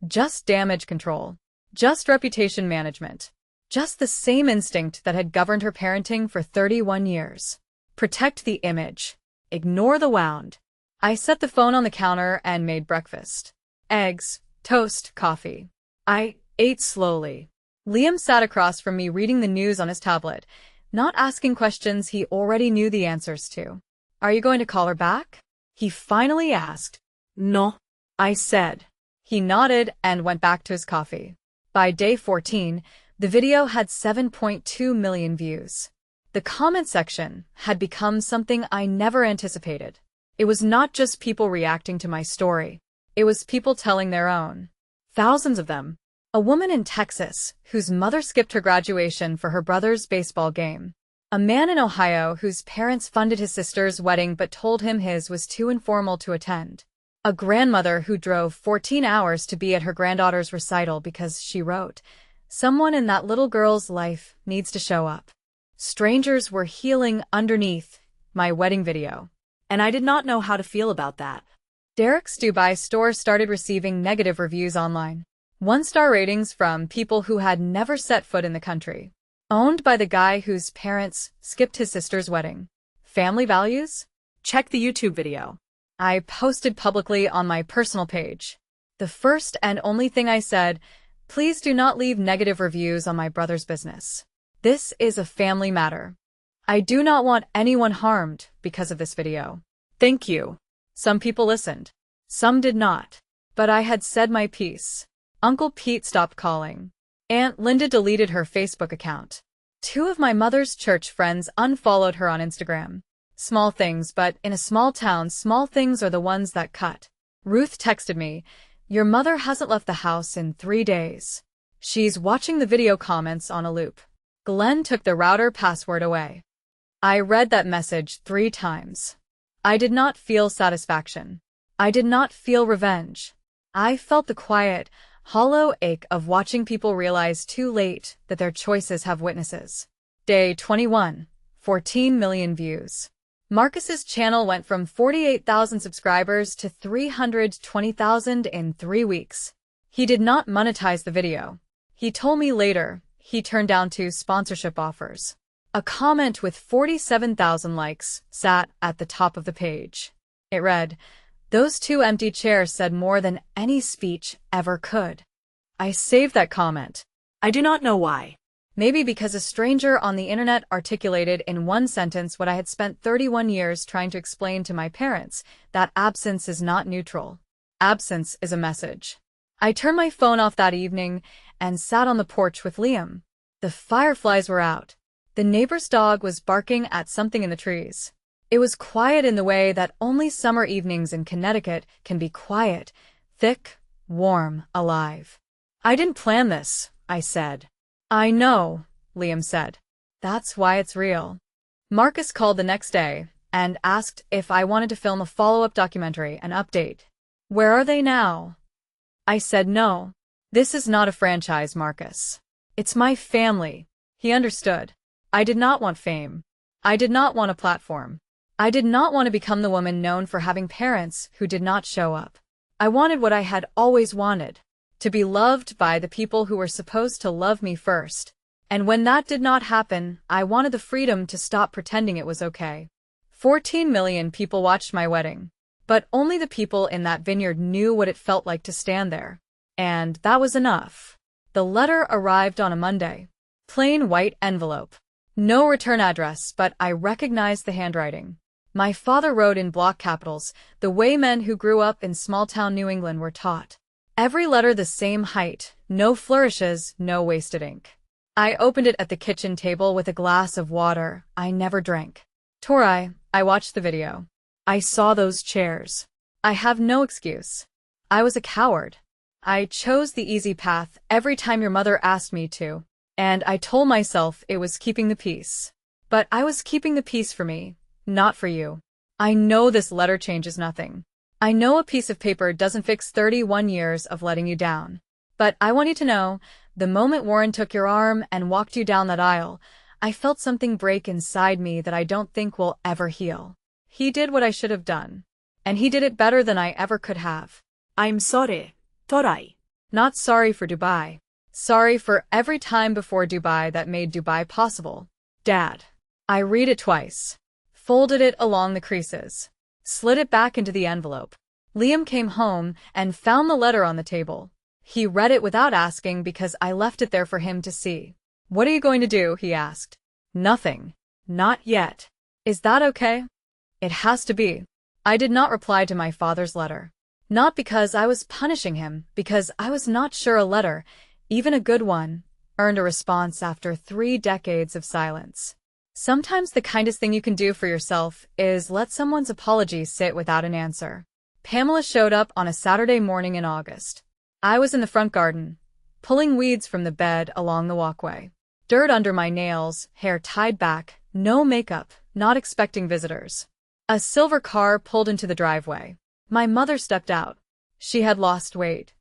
Just damage control. Just reputation management. Just the same instinct that had governed her parenting for 31 years. Protect the image. Ignore the wound. I set the phone on the counter and made breakfast. Eggs, toast, coffee. I ate slowly. Liam sat across from me reading the news on his tablet, not asking questions he already knew the answers to. Are you going to call her back? He finally asked. No, I said. He nodded and went back to his coffee. By day 14, the video had 7.2 million views. The comment section had become something I never anticipated. It was not just people reacting to my story. It was people telling their own. Thousands of them. A woman in Texas whose mother skipped her graduation for her brother's baseball game. A man in Ohio whose parents funded his sister's wedding but told him his was too informal to attend. A grandmother who drove 14 hours to be at her granddaughter's recital because she wrote, "Someone in that little girl's life needs to show up." Strangers were healing underneath my wedding video, And I did not know how to feel about that. Derek's Dubai store started receiving negative reviews online. 1-star ratings from people who had never set foot in the country. Owned by the guy whose parents skipped his sister's wedding. Family values? Check the YouTube video. I posted publicly on my personal page. The first and only thing I said, please do not leave negative reviews on my brother's business. This is a family matter. I do not want anyone harmed because of this video. Thank you. Some people listened. Some did not. But I had said my piece. Uncle Pete stopped calling. Aunt Linda deleted her Facebook account. 2 of my mother's church friends unfollowed her on Instagram. Small things, but in a small town, small things are the ones that cut. Ruth texted me, "Your mother hasn't left the house in 3 days. She's watching the video comments on a loop." Glenn took the router password away. I read that message 3 times. I did not feel satisfaction. I did not feel revenge. I felt the quiet, hollow ache of watching people realize too late that their choices have witnesses. Day 21, 14 million views. Marcus's channel went from 48,000 subscribers to 320,000 in 3 weeks. He did not monetize the video. He told me later he turned down 2 sponsorship offers. A comment with 47,000 likes sat at the top of the page. It read, "Those 2 empty chairs said more than any speech ever could." I saved that comment. I do not know why. Maybe because a stranger on the internet articulated in 1 sentence what I had spent 31 years trying to explain to my parents, that absence is not neutral. Absence is a message. I turned my phone off that evening and sat on the porch with Liam. The fireflies were out. The neighbor's dog was barking at something in the trees. It was quiet in the way that only summer evenings in Connecticut can be quiet, thick, warm, alive. "I didn't plan this," I said. "I know," Liam said. "That's why it's real." Marcus called the next day and asked if I wanted to film a follow-up documentary, an update. "Where are they now?" I said no. "This is not a franchise, Marcus. It's my family." He understood. I did not want fame. I did not want a platform. I did not want to become the woman known for having parents who did not show up. I wanted what I had always wanted. To be loved by the people who were supposed to love me first. And when that did not happen, I wanted the freedom to stop pretending it was okay. 14 million people watched my wedding. But only the people in that vineyard knew what it felt like to stand there. And that was enough. The letter arrived on a Monday. Plain white envelope. No return address, but I recognized the handwriting. My father wrote in block capitals, the way men who grew up in small-town New England were taught. Every letter the same height, no flourishes, no wasted ink. I opened it at the kitchen table with a glass of water I never drank. Tori, I watched the video. I saw those chairs. I have no excuse. I was a coward. I chose the easy path every time your mother asked me to, and I told myself it was keeping the peace. But I was keeping the peace for me, not for you. I know this letter changes nothing. I know a piece of paper doesn't fix 31 years of letting you down. But I want you to know, the moment Warren took your arm and walked you down that aisle, I felt something break inside me that I don't think will ever heal. He did what I should have done. And he did it better than I ever could have. I'm sorry, Tori. Not sorry for Dubai. Sorry for every time before Dubai that made Dubai possible. Dad. I read it twice. Folded it along the creases. Slid it back into the envelope. Liam came home and found the letter on the table. He read it without asking because I left it there for him to see. "What are you going to do?" he asked. "Nothing. Not yet. Is that okay?" It has to be. I did not reply to my father's letter. Not because I was punishing him, because I was not sure a letter, even a good one, earned a response after 3 decades of silence. Sometimes the kindest thing you can do for yourself is let someone's apology sit without an answer. Pamela showed up on a Saturday morning in August. I was in the front garden, pulling weeds from the bed along the walkway. Dirt under my nails, hair tied back, no makeup, not expecting visitors. A silver car pulled into the driveway. My mother stepped out. She had lost weight.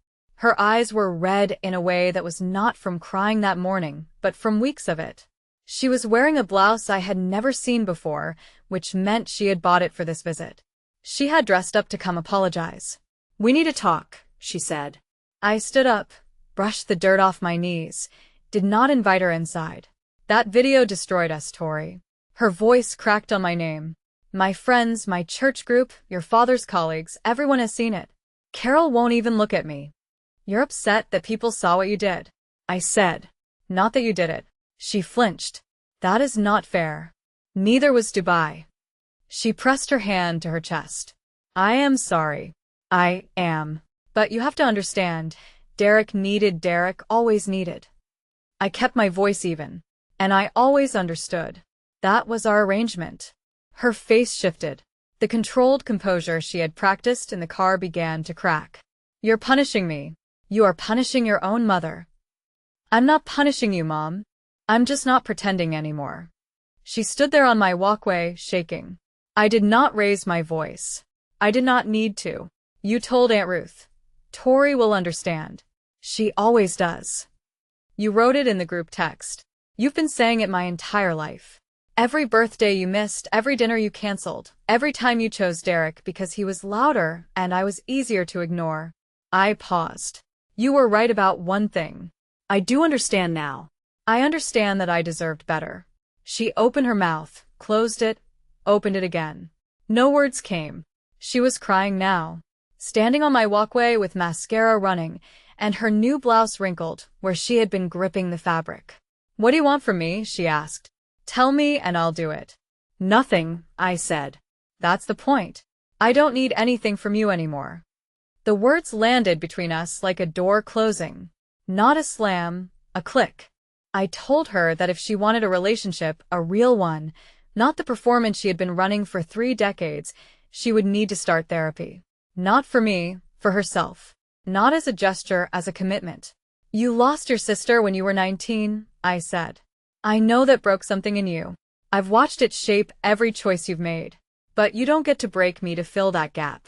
Her eyes were red in a way that was not from crying that morning, but from weeks of it. She was wearing a blouse I had never seen before, which meant she had bought it for this visit. She had dressed up to come apologize. We need to talk, she said. I stood up, brushed the dirt off my knees, did not invite her inside. That video destroyed us, Tori. Her voice cracked on my name. My friends, my church group, your father's colleagues, everyone has seen it. Carol won't even look at me. You're upset that people saw what you did. I said. Not that you did it. She flinched. That is not fair. Neither was Dubai. She pressed her hand to her chest. I am sorry. I am. But you have to understand, Derek always needed. I kept my voice even. And I always understood. That was our arrangement. Her face shifted. The controlled composure she had practiced in the car began to crack. You're punishing me. You are punishing your own mother. I'm not punishing you, Mom. I'm just not pretending anymore. She stood there on my walkway, shaking. I did not raise my voice. I did not need to. You told Aunt Ruth. Tori will understand. She always does. You wrote it in the group text. You've been saying it my entire life. Every birthday you missed, every dinner you canceled, every time you chose Derek because he was louder and I was easier to ignore. I paused. You were right about one thing. I do understand now. I understand that I deserved better. She opened her mouth, closed it, opened it again. No words came. She was crying now, standing on my walkway with mascara running and her new blouse wrinkled where she had been gripping the fabric. What do you want from me? She asked. Tell me and I'll do it. Nothing, I said. That's the point. I don't need anything from you anymore. The words landed between us like a door closing. Not a slam, a click. I told her that if she wanted a relationship, a real one, not the performance she had been running for 3 decades, she would need to start therapy. Not for me, for herself. Not as a gesture, as a commitment. You lost your sister when you were 19, I said. I know that broke something in you. I've watched it shape every choice you've made. But you don't get to break me to fill that gap.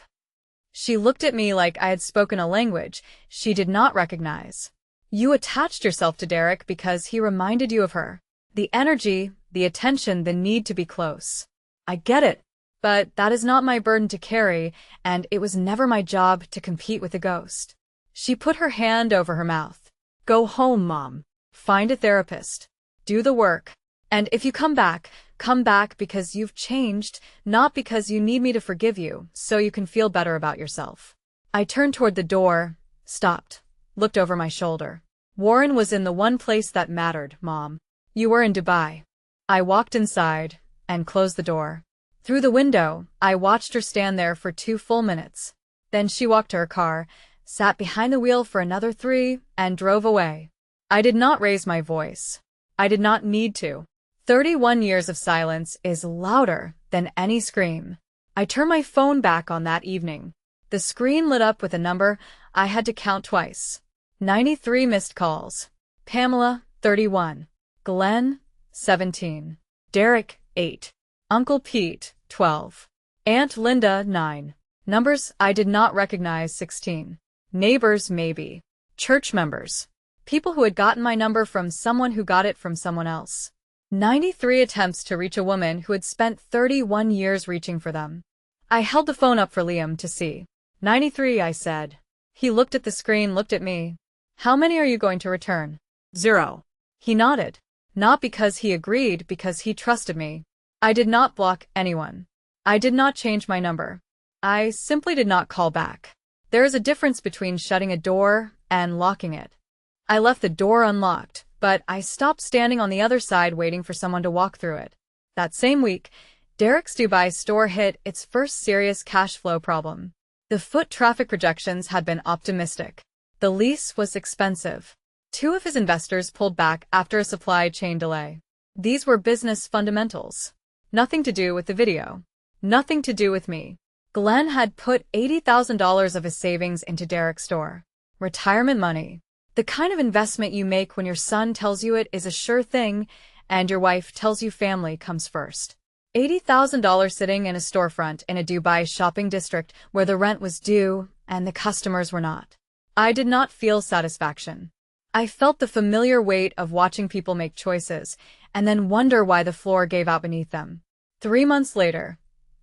She looked at me like I had spoken a language she did not recognize. You attached yourself to Derek because he reminded you of her. The energy, the attention, the need to be close. I get it, but that is not my burden to carry, and it was never my job to compete with a ghost. She put her hand over her mouth. Go home, Mom. Find a therapist. Do the work. And if you come back because you've changed, not because you need me to forgive you, so you can feel better about yourself. I turned toward the door, stopped, looked over my shoulder. Warren was in the one place that mattered, Mom. You were in Dubai. I walked inside and closed the door. Through the window, I watched her stand there for 2 full minutes. Then she walked to her car, sat behind the wheel for another 3, and drove away. I did not raise my voice. I did not need to. 31 years of silence is louder than any scream. I turned my phone back on that evening. The screen lit up with a number I had to count twice. 93 missed calls. Pamela, 31. Glenn, 17. Derek, 8. Uncle Pete, 12. Aunt Linda, 9. Numbers I did not recognize, 16. Neighbors, maybe. Church members. People who had gotten my number from someone who got it from someone else. 93 attempts to reach a woman who had spent 31 years reaching for them. I held the phone up for Liam to see. 93, I said. He looked at the screen, looked at me. How many are you going to return? 0. He nodded. Not because he agreed, because he trusted me. I did not block anyone. I did not change my number. I simply did not call back. There is a difference between shutting a door and locking it. I left the door unlocked, but I stopped standing on the other side waiting for someone to walk through it. That same week, Derek's Dubai store hit its first serious cash flow problem. The foot traffic projections had been optimistic. The lease was expensive. Two of his investors pulled back after a supply chain delay. These were business fundamentals. Nothing to do with the video. Nothing to do with me. Glenn had put $80,000 of his savings into Derek's store. Retirement money. The kind of investment you make when your son tells you it is a sure thing and your wife tells you family comes first. $80,000 sitting in a storefront in a Dubai shopping district where the rent was due and the customers were not. I did not feel satisfaction. I felt the familiar weight of watching people make choices and then wonder why the floor gave out beneath them. 3 months later,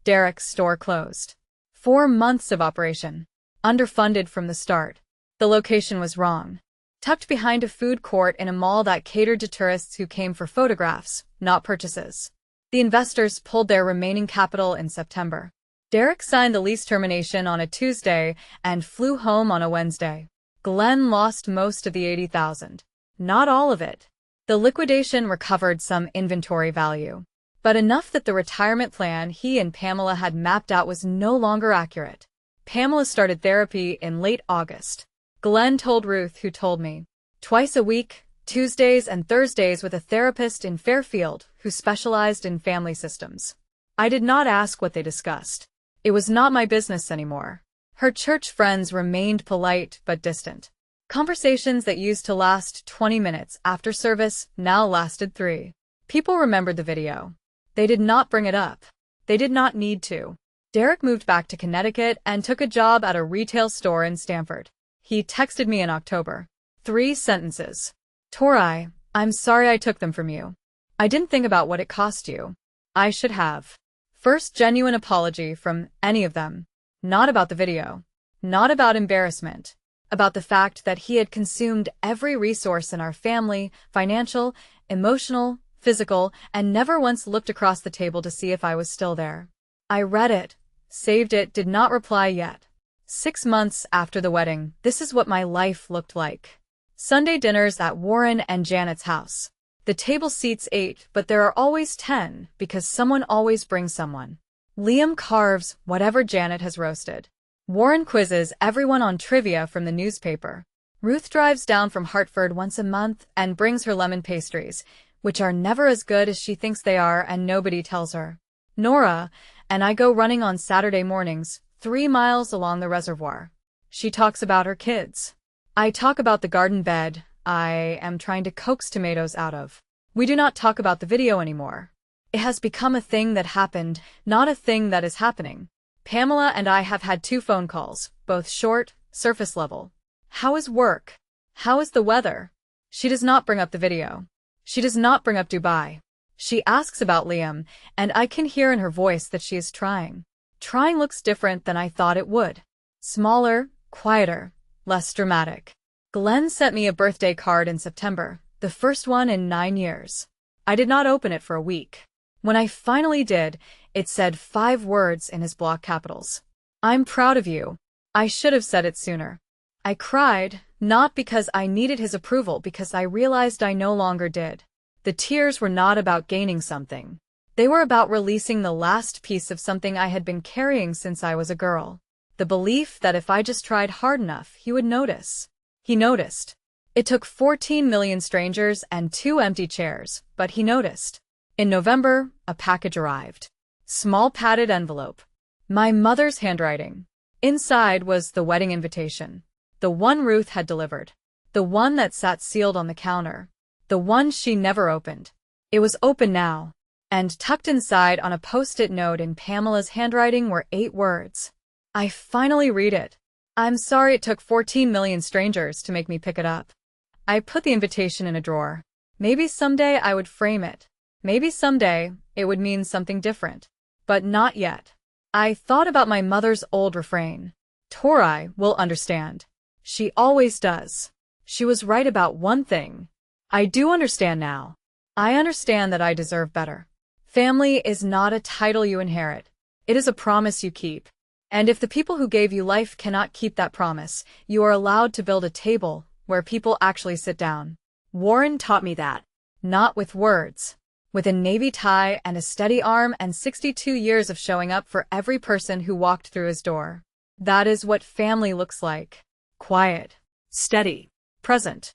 Derek's store closed. 4 months of operation. Underfunded from the start. The location was wrong. Tucked behind a food court in a mall that catered to tourists who came for photographs, not purchases. The investors pulled their remaining capital in September. Derek signed the lease termination on a Tuesday and flew home on a Wednesday. Glenn lost most of the $80,000. Not all of it. The liquidation recovered some inventory value, but enough that the retirement plan he and Pamela had mapped out was no longer accurate. Pamela started therapy in late August. Glenn told Ruth, who told me, twice a week, Tuesdays and Thursdays, with a therapist in Fairfield who specialized in family systems. I did not ask what they discussed. It was not my business anymore. Her church friends remained polite but distant. Conversations that used to last 20 minutes after service now lasted 3. People remembered the video. They did not bring it up. They did not need to. Derek moved back to Connecticut and took a job at a retail store in Stamford. He texted me in October. 3 sentences. Tori, I'm sorry I took them from you. I didn't think about what it cost you. I should have. First genuine apology from any of them. Not about the video. Not about embarrassment. About the fact that he had consumed every resource in our family, financial, emotional, physical, and never once looked across the table to see if I was still there. I read it, saved it, did not reply yet. 6 months after the wedding, this is what my life looked like. Sunday dinners at Warren and Janet's house. The table seats 8, but there are always 10 because someone always brings someone. Liam carves whatever Janet has roasted. Warren quizzes everyone on trivia from the newspaper. Ruth drives down from Hartford once a month and brings her lemon pastries, which are never as good as she thinks they are, and nobody tells her. Nora and I go running on Saturday mornings, 3 miles along the reservoir. She talks about her kids. I talk about the garden bed I am trying to coax tomatoes out of. We do not talk about the video anymore. It has become a thing that happened, not a thing that is happening. Pamela and I have had 2 phone calls, both short, surface level. How is work? How is the weather? She does not bring up the video. She does not bring up Dubai. She asks about Liam, and I can hear in her voice that she is trying. Trying looks different than I thought it would. Smaller, quieter, less dramatic. Glenn sent me a birthday card in September, the first one in 9 years. I did not open it for a week. When I finally did, it said 5 words in his block capitals. I'm proud of you. I should have said it sooner. I cried, not because I needed his approval, because I realized I no longer did. The tears were not about gaining something. They were about releasing the last piece of something I had been carrying since I was a girl. The belief that if I just tried hard enough, he would notice. He noticed. It took 14 million strangers and 2 empty chairs, but he noticed. In November, a package arrived. Small padded envelope. My mother's handwriting. Inside was the wedding invitation. The one Ruth had delivered. The one that sat sealed on the counter. The one she never opened. It was open now. And tucked inside on a post-it note in Pamela's handwriting were 8 words. I finally read it. I'm sorry it took 14 million strangers to make me pick it up. I put the invitation in a drawer. Maybe someday I would frame it. Maybe someday it would mean something different. But not yet. I thought about my mother's old refrain. Tori will understand. She always does. She was right about one thing. I do understand now. I understand that I deserve better. Family is not a title you inherit. It is a promise you keep. And if the people who gave you life cannot keep that promise, you are allowed to build a table where people actually sit down. Warren taught me that. Not with words, with a navy tie and a steady arm and 62 years of showing up for every person who walked through his door. That is what family looks like. Quiet. Steady. Present.